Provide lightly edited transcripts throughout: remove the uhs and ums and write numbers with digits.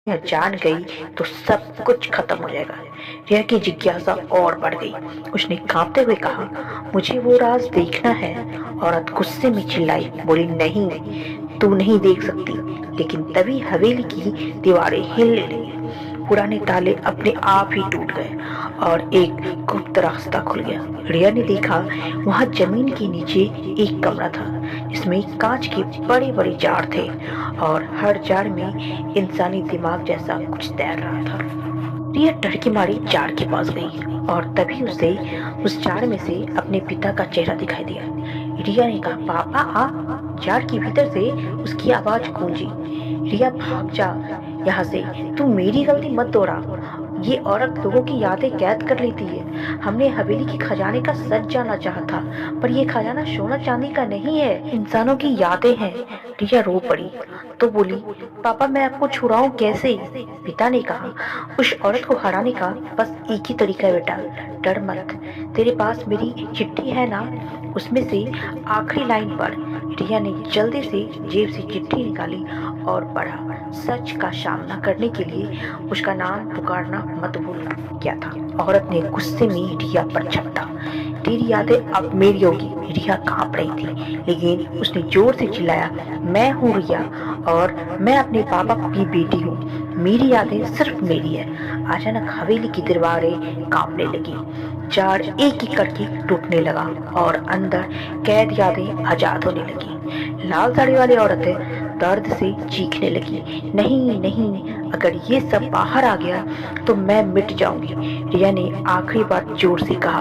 यह जान गई तो सब कुछ खत्म हो जाएगा। रिया की जिज्ञासा और बढ़ गई। उसने कांपते हुए कहा, मुझे वो राज देखना है। औरत गुस्से में चिल्लाई, बोली, नहीं, तू नहीं देख सकती। लेकिन तभी हवेली की दीवारें हिलने लगी। पुराने ताले अपने आप ही टूट गए और एक गुप्त रास्ता खुल गया। रिया ने देखा, वहां जमीन के नीचे एक कमरा था जिसमें कांच के बड़े बड़े जार थे और हर जार में इंसानी दिमाग जैसा कुछ तैर रहा था। रिया डर के मारी जार के पास गई और तभी उसे उस जार में से अपने पिता का चेहरा दिखाई दिया। रिया ने कहा, पापा आप। जार के भीतर से उसकी आवाज गूंजी, रिया भाग जा यहाँ से, तू मेरी गलती मत दोहरा। ये औरत लोगों की यादें कैद कर लेती है। हमने हवेली के खजाने का सच जानना चाहा था, पर ये खजाना सोना चांदी का नहीं है, इंसानों की यादें हैं। रिया रो पड़ी तो बोली, पापा मैं आपको छुड़ाऊं कैसे? पिता ने कहा, उस औरत को हराने का बस एक ही तरीका है बेटा, डर मत। तेरे पास मेरी चिट्ठी है ना, उसमें से आखिरी लाइन पढ़। रिया ने जल्दी से जेब से चिट्ठी निकाली और पढ़ा, सच का सामना करने के लिए उसका नाम पुकारना मत भूल। क्या था? औरत ने गुस्से में रिया पर झपटा, तेरी यादें अब मेरी होगी। रिया कांप रही थी, लेकिन उसने जोर से चिल्लाया, मैं हूँ रिया और मैं अपने पापा की बेटी हूँ। मेरी यादें सिर्फ मेरी है। अचानक हवेली की दीवारें कांपने लगी, जार एक एक करके टूटने लगा और अंदर कैद यादें आजाद होने लगी। लाल साड़ी वाली औरतें दर्द से चीखने लगी, नहीं नहीं, अगर ये सब बाहर आ गया तो मैं मिट जाऊंगी। रिया ने आखिरी बार जोर से कहा,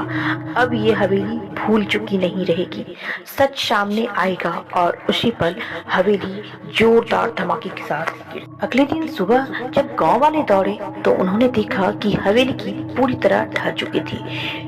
अब ये हवेली भूल चुकी नहीं रहेगी। सच सामने आएगा और उसी पल हवेली जोरदार धमाके के साथ गिरी। अगले दिन सुबह जब गांव वाले दौड़े तो उन्होंने देखा कि हवेली की पूरी तरह ढह चुकी थी।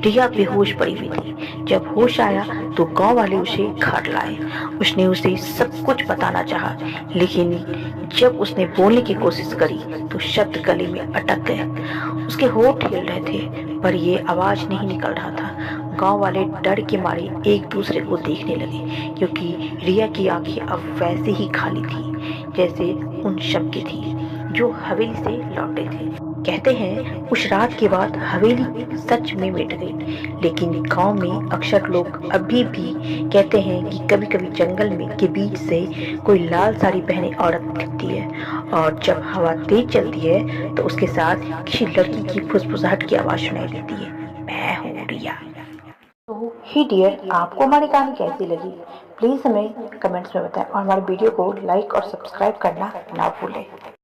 रिया बेहोश पड़ी हुई थी। जब होश आया तो गांव वाले उसे घर लाए। उसने उसे सब कुछ बताना चाहा, लेकिन जब उसने बोलने की कोशिश करी तो शब्द गले में अटक गए। उसके होठ हिल रहे थे पर ये आवाज नहीं निकल रहा था। गांव वाले डर के मारे एक दूसरे को देखने लगे, क्योंकि रिया की आंखें अब वैसे ही खाली थी जैसे उन सबकी थी जो हवेली से लौटे थे। कहते हैं उस रात के बाद हवेली सच में मिट गई, लेकिन गांव में अक्सर लोग अभी भी कहते हैं कि कभी कभी जंगल में के बीच से कोई लाल साड़ी पहने औरत दिखती है और जब हवा तेज चलती है तो उसके साथ किसी लड़की की फुसफुसाहट की आवाज सुनाई देती है, मैं हूँ रिया। तो ही डियर, आपको हमारी कहानी कैसी लगी प्लीज हमें कमेंट्स में बताएं और हमारे वीडियो को लाइक और सब्सक्राइब करना ना भूलें।